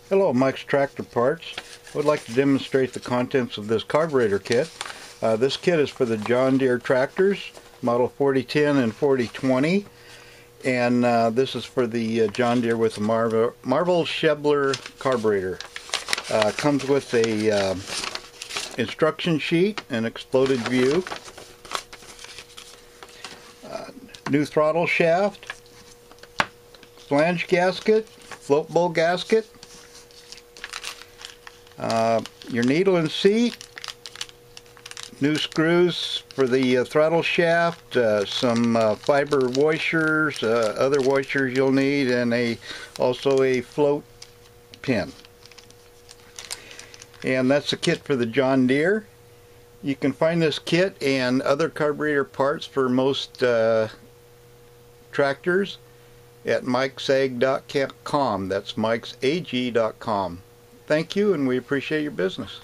Hello, Mike's Tractor Parts. I would like to demonstrate the contents of this carburetor kit. This kit is for the John Deere tractors, model 4010 and 4020. And this is for the John Deere with the Marvel Schebler carburetor. Comes with a instruction sheet, an exploded view, new throttle shaft, flange gasket, float bowl gasket, your needle and seat, new screws for the throttle shaft, some fiber washers, other washers you'll need, and also a float pin. And that's the kit for the John Deere. You can find this kit and other carburetor parts for most tractors at mikesag.com. That's mikesag.com. Thank you, and we appreciate your business.